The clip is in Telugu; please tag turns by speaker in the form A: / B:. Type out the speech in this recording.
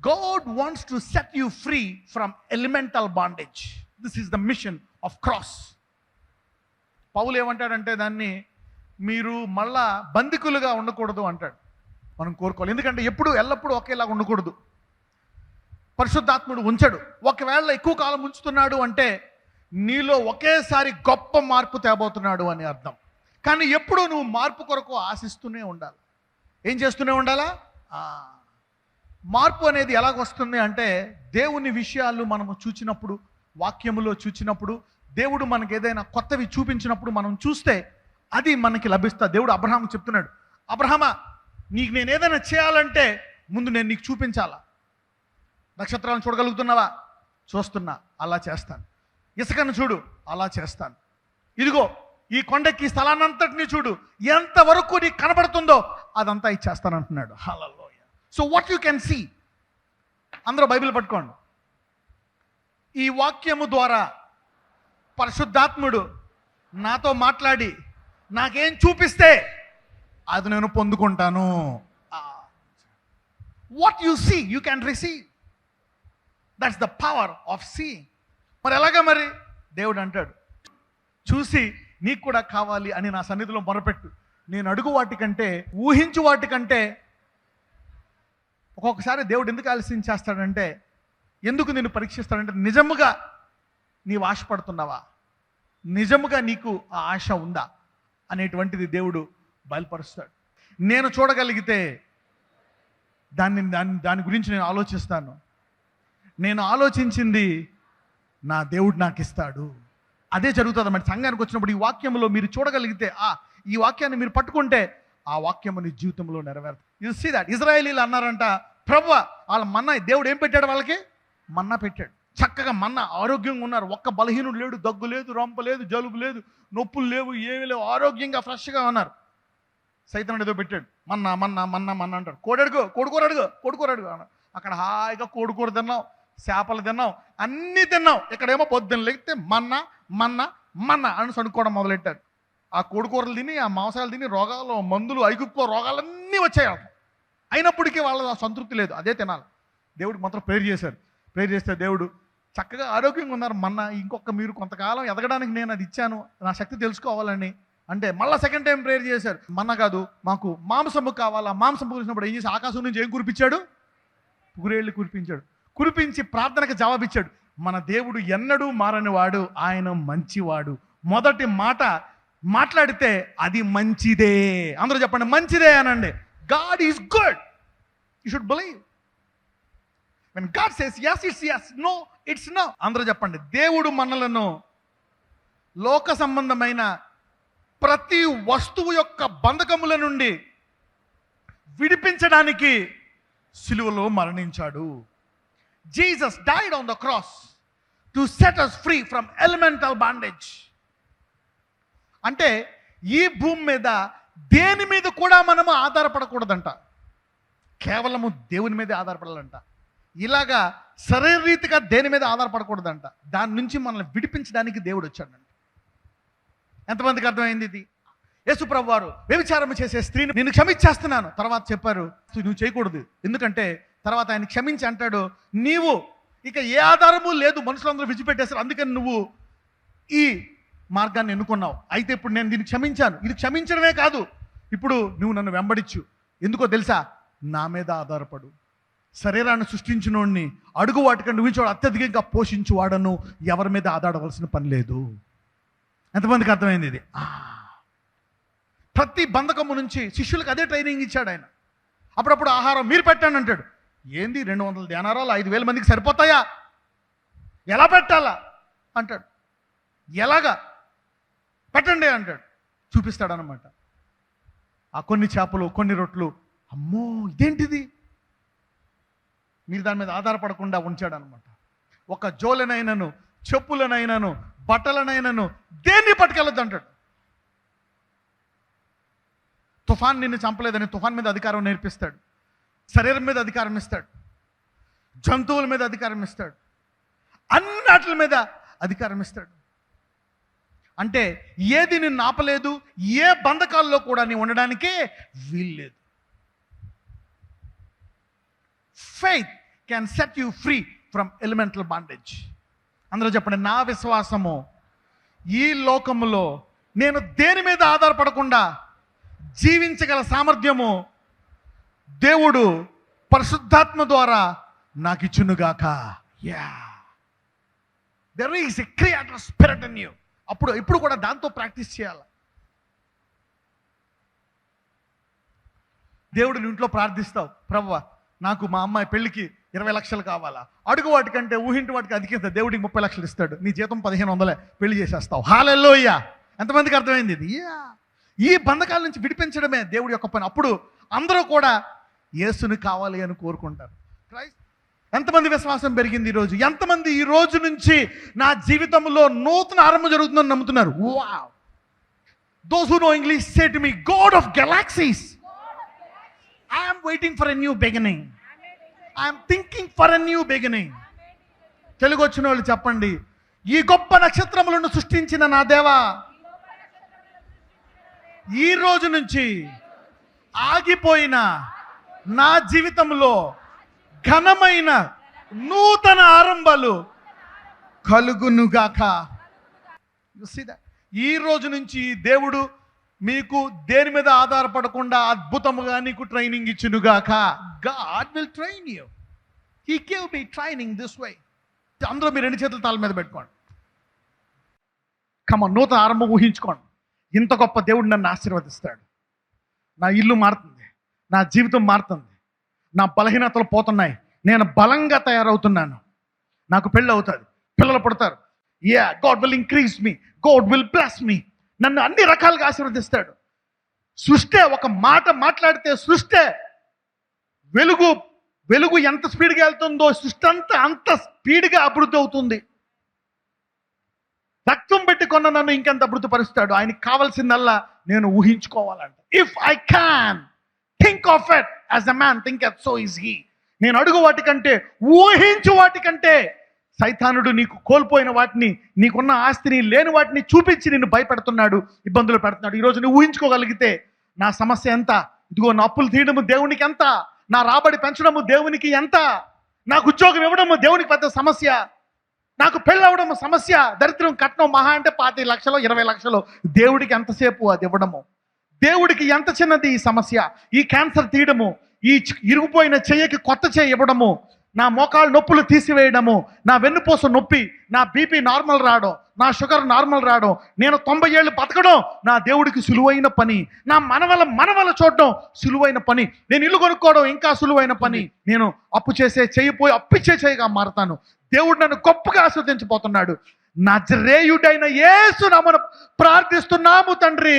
A: God wants to set you free from elemental bondage. This is the mission of cross. పౌలు ఏమంటాడంటే దాన్ని మీరు మళ్ళా బందికులుగా ఉండకూడదు అంటాడు. మనం కోరుకోవాలి, ఎందుకంటే ఎల్లప్పుడూ ఒకేలాగా ఉండకూడదు. పరిశుద్ధాత్ముడు ఉంచడు. ఒకవేళ ఎక్కువ కాలం ఉంచుతున్నాడు అంటే నీలో ఒకేసారి గొప్ప మార్పు తేబోతున్నాడు అని అర్థం. కానీ ఎప్పుడూ నువ్వు మార్పు కొరకు ఆశిస్తూనే ఉండాలి. ఏం చేస్తూనే ఉండాలా? మార్పు అనేది ఎలాగొస్తుంది అంటే దేవుని విషయాలు మనము చూచినప్పుడు, వాక్యములో చూచినప్పుడు, దేవుడు మనకి ఏదైనా కొత్తవి చూపించినప్పుడు మనం చూస్తే అది మనకి లభిస్తుంది. దేవుడు అబ్రహాం చెప్తున్నాడు, అబ్రహామా నీకు నేను ఏదైనా చేయాలంటే ముందు నేను నీకు చూపించాలా. నక్షత్రాలను చూడగలుగుతున్నావా? చూస్తున్నా, అలా చేస్తాను. ఇసుకను చూడు, అలా చేస్తాను. ఇదిగో ఈ కొండకి స్థలాన్నంతటిని చూడు, ఎంతవరకు నీకు కనబడుతుందో అదంతా ఇచ్చేస్తాను అంటున్నాడు. Hallelujah. So what you can see, అందరూ బైబిల్ పట్టుకోండి. ఈ వాక్యము ద్వారా పరిశుద్ధాత్ముడు నాతో మాట్లాడి నాకేం చూపిస్తే అది నేను పొందుకుంటాను. What you see you can receive. That's the power of seeing. మరి ఎలాగా? మరి దేవుడు అంటాడు, చూసి నీకు కూడా కావాలి అని నా సన్నిధిలో మొరపెట్టు. నేను అడుగు వాటికంటే, ఊహించు వాటికంటే. ఒక్కొక్కసారి దేవుడు ఎందుకు ఆలస్యం చేస్తాడంటే, ఎందుకు నేను పరీక్షిస్తాడంటే నిజముగా నీవు ఆశపడుతున్నావా, నిజముగా నీకు ఆ ఆశ ఉందా అనేటువంటిది దేవుడు బయలుపరుస్తాడు. నేను చూడగలిగితే దాని గురించి నేను ఆలోచిస్తాను. నేను ఆలోచించింది నా దేవుడు నాకు ఇస్తాడు. అదే జరుగుతుంది అన్నమాట. సంఘానికి వచ్చినప్పుడు ఈ వాక్యంలో మీరు చూడగలిగితే, ఈ వాక్యాన్ని మీరు పట్టుకుంటే ఆ వాక్యము నీ జీవితంలో నెరవేరుతుంది. You see that. ఇజ్రాయేలీలు అన్నారంట, ప్రభువా వాళ్ళ మన్నా, దేవుడు ఏం పెట్టాడు వాళ్ళకి? మన్నా పెట్టాడు. చక్కగా మన్నా, ఆరోగ్యంగా ఉన్నారు. ఒక్క బలహీనుడు లేడు, దగ్గు లేదు, రొంప లేదు, జలుబు లేదు, నొప్పులు లేవు, ఏమీ లేవు, ఆరోగ్యంగా ఫ్రెష్గా ఉన్నారు. సైతం ఏదో పెట్టాడు, మన్నా మన్నా మన్నా మన్నా అంటాడు. కోడికూర అడుగు అన్నాడు. అక్కడ హాయిగా కోడికూర తిన్నాం, చేపలు తిన్నాం, అన్నీ తిన్నాం. ఇక్కడేమో పొద్దున్న లేగితే మన్నా మన్నా మన్నా అని సనుక్కోవడం మొదలెట్టారు. ఆ కోడికూరలు తిని, ఆ మాంసాలు తిని రోగాలు, మందులు, ఐగుప్తులో రోగాలన్నీ వచ్చాయి. అయినప్పటికీ వాళ్ళ సంతృప్తి లేదు, అదే తినాలి. దేవుడికి మాత్రం ప్రేయర్ చేశారు. ప్రేయర్ చేస్తే దేవుడు చక్కగా ఆరోగ్యంగా ఉన్నారు. మన్నా మీరు కొంతకాలం ఎదగడానికి నేను అది ఇచ్చాను, నా శక్తి తెలుసుకోవాలని అంటే మళ్ళీ సెకండ్ టైం ప్రేయర్ చేశారు. మన్నా కాదు, మాకు మాంసము కావాలా. మాంసం కురిసినప్పుడు ఏం చేసి ఆకాశం నుంచి ఏం కురిపించాడు? పుగురేళ్ళు కురిపించాడు. కురిపించి ప్రార్థనకు జవాబిచ్చాడు. మన దేవుడు ఎన్నడూ మారని వాడు, ఆయన మంచివాడు. మొదటి మాట మాట్లాడితే అది మంచిదే. అందరూ చెప్పండి, మంచిదే అనండి. God is good. You should believe. When God says yes, it's yes. No, it's no. అందరూ చెప్పండి, దేవుడు మనలను లోక సంబంధమైన ప్రతి వస్తువు యొక్క బంధకముల నుండి విడిపించడానికి సిలువలో మరణించాడు. Jesus died on the cross to set us free from elemental bondage. అంటే ఈ భూమి మీద దేని మీద కూడా మనము ఆధారపడకూడదంట, కేవలము దేవుని మీదే ఆధారపడాలంట. ఇలాగా శరీరరీతిగా దేని మీద ఆధారపడకూడదంట. దాని నుంచి మనల్ని విడిపించడానికి దేవుడు వచ్చాడంట. ఎంతమందికి అర్థమైంది ఇది? యేసుప్రభు వారు వ్యభిచారం చేసే స్త్రీని నేను క్షమించేస్తున్నాను తర్వాత చెప్పారు, నువ్వు చేయకూడదు. ఎందుకంటే తర్వాత ఆయన క్షమించి అంటాడు, నీవు ఇక ఏ ఆధారము లేదు, మనుషులందరూ విడిచిపెట్టేశారు, అందుకని నువ్వు ఈ మార్గాన్ని ఎన్నుకున్నావు. అయితే ఇప్పుడు నేను దీన్ని క్షమించాను. ఇది క్షమించడమే కాదు, ఇప్పుడు నువ్వు నన్ను వెంబడించు. ఎందుకో తెలుసా? నా మీద ఆధారపడు. శరీరాన్ని సృష్టించినోడిని, అడుగు వాటికంటే ఊహించోడు, అత్యధికంగా పోషించువాడను, ఎవరి మీద ఆధారవలసిన పని లేదు. ఎంతమందికి అర్థమైంది ఇది? ప్రతి బంధకము నుంచి శిష్యులకు అదే ట్రైనింగ్ ఇచ్చాడు ఆయన. అప్పుడప్పుడు ఆహారం మీరు పెట్టండి అంటాడు. ఏంది 200 ధ్యానారాలు 5,000 మందికి సరిపోతాయా? ఎలా పెట్టాలా అంటాడు. ఎలాగా పెట్టండి అంటాడు, చూపిస్తాడనమాట. ఆ కొన్ని చేపలు, కొన్ని రొట్లు, అమ్మో ఇదేంటిది, మీరు దాని మీద ఆధారపడకుండా ఉంచాడనమాట. ఒక జోలెనైనను, చెప్పులనైనను, బట్టలనైనను దేన్ని పట్టుకెళ్ళొద్దు అంటాడు. తుఫాన్ నిన్ను చంపలేదని తుఫాన్ మీద అధికారం నేర్పిస్తాడు. శరీరం మీద అధికారం ఇస్తాడు, జంతువుల మీద అధికారం ఇస్తాడు, అన్నిటి మీద అధికారం ఇస్తాడు. అంటే ఏది నిన్ను ఆపలేదు, ఏ బంధకాల్లో కూడా నీ ఉండడానికే వీల్లేదు. Faith can set you free from elemental bondage. అందులో చెప్పండి, నా విశ్వాసము ఈ లోకములో నేను దేని మీద ఆధారపడకుండా జీవించగల సామర్థ్యము దేవుడు పరిశుద్ధాత్మ ద్వారా నాకు ఇచ్చునుగాక. Yeah, there is a creator spirit in you. ఇప్పుడు కూడా దాంతో ప్రాక్టీస్ చేయాలి. దేవుడిని ఇంట్లో ప్రార్థిస్తావు, ప్రభువా నాకు మా అమ్మాయి పెళ్ళికి 20 లక్షలు కావాలా, అడుగు వాటికంటే ఊహింటి వాటికి అధికంత దేవుడికి 30 లక్షలు ఇస్తాడు, నీ జీతం 1500 పెళ్లి చేసేస్తావు. హల్లెలూయా. ఎంతమందికి అర్థమైంది ఇది? ఈ బంధకాల నుంచి విడిపించడమే దేవుడి యొక్క పని. అప్పుడు అందరూ కూడా యేసుని కావాలి అని కోరుకుంటారు. ఎంతమంది విశ్వాసం పెరిగింది ఈరోజు? ఎంతమంది ఈ రోజు నుంచి నా జీవితంలో నూతన ఆరంభం జరుగుతుందని నమ్ముతున్నారు? Wow. Those who know English say to me, God of galaxies, I am waiting for a new beginning. I am thinking for a new beginning. Telugu వచ్చిన వాళ్ళు చెప్పండి, ఈ గొప్ప నక్షత్రములను సృష్టించిన నా దేవా, ఈ రోజు నుంచి ఆగిపోయిన నా జీవితంలో ఘనమైన నూతన ఆరంభాలు కలుగునుగాక. ఈ రోజు నుంచి దేవుడు మీకు దేని మీద ఆధారపడకుండా అద్భుతముగా నీకు training ఇచ్చునుగాక. God will train you. He gave me training this way. అందరూ మీ 2 చేతులు తల మీద పెట్టుకోండి. కమాన్, నూతన ఆరంభం ఊహించుకోండి. ఇంత గొప్ప దేవుడు నన్ను ఆశీర్వదిస్తాడు. నా ఇల్లు మారుతుంది, నా జీవితం మారుతుంది, నా బలహీనతలు పోతున్నాయి, నేను బలంగా తయారవుతున్నాను, నాకు పెళ్ళి అవుతుంది, పిల్లలు పుడతారు. Yeah, God will increase me, God will bless me. నన్ను అన్ని రకాలుగా ఆశీర్వదిస్తాడు. సృష్టి ఒక మాట మాట్లాడితే సృష్టి వెలుగు ఎంత స్పీడ్గా వెళ్తుందో సృష్టి అంత స్పీడ్గా అభివృద్ధి అవుతుంది. రక్తం పెట్టి కొన్న నన్ను ఇంకెంత అభివృద్ధి పరుస్తాడు. ఆయనకి కావాల్సిందల్లా నేను ఊహించుకోవాలంట. If I can think of it as a man think so is he. నేను అడుగు వాటికంటే, ఊహించు వాటికంటే, సైతానుడు నీకు కోల్పోయిన వాటిని, నీకున్న ఆస్తిని, లేని వాటిని చూపించి నిన్ను భయపెడుతున్నాడు, ఇబ్బందులు పెడుతున్నాడు. ఈరోజు నువ్వు ఊహించుకోగలిగితే, నా సమస్య ఎంత, ఇదిగో నా అప్పులు తీయడము దేవునికి ఎంత, నా రాబడి పెంచడము దేవునికి ఎంత, నాకు ఉద్యోగం ఇవ్వడము దేవునికి పెద్ద సమస్య, నాకు పెళ్ళి అవ్వడం సమస్య, దరిద్రం కట్నం మహా అంటే 25 లక్షలు 20 లక్షలు, దేవుడికి ఎంతసేపు అది ఇవ్వడము, దేవుడికి ఎంత చిన్నది ఈ సమస్య, ఈ క్యాన్సర్ తీయడము, ఈ ఇరిగిపోయిన చెయ్యకి కొత్త చెయ్యి ఇవ్వడము, నా మోకాలు నొప్పులు తీసివేయడము, నా వెన్నుపూస నొప్పి, నా బీపీ నార్మల్ రావడం, నా షుగర్ నార్మల్ రావడం, నేను 90 ఏళ్ళు బతకడం నా దేవుడికి సులువైన పని, నా మనవల చూడడం సులువైన పని, నేను ఇల్లు కొనుక్కోవడం ఇంకా సులువైన పని, నేను అప్పు చేసే చెయ్యిపోయి అప్పిచ్చే చెయ్యిగా మారుతాను. దేవుడు నన్ను గొప్పగా ఆస్వాదించబోతున్నాడు. నజరేయుడైన యేసు నామమున ప్రార్థిస్తున్నాము తండ్రి.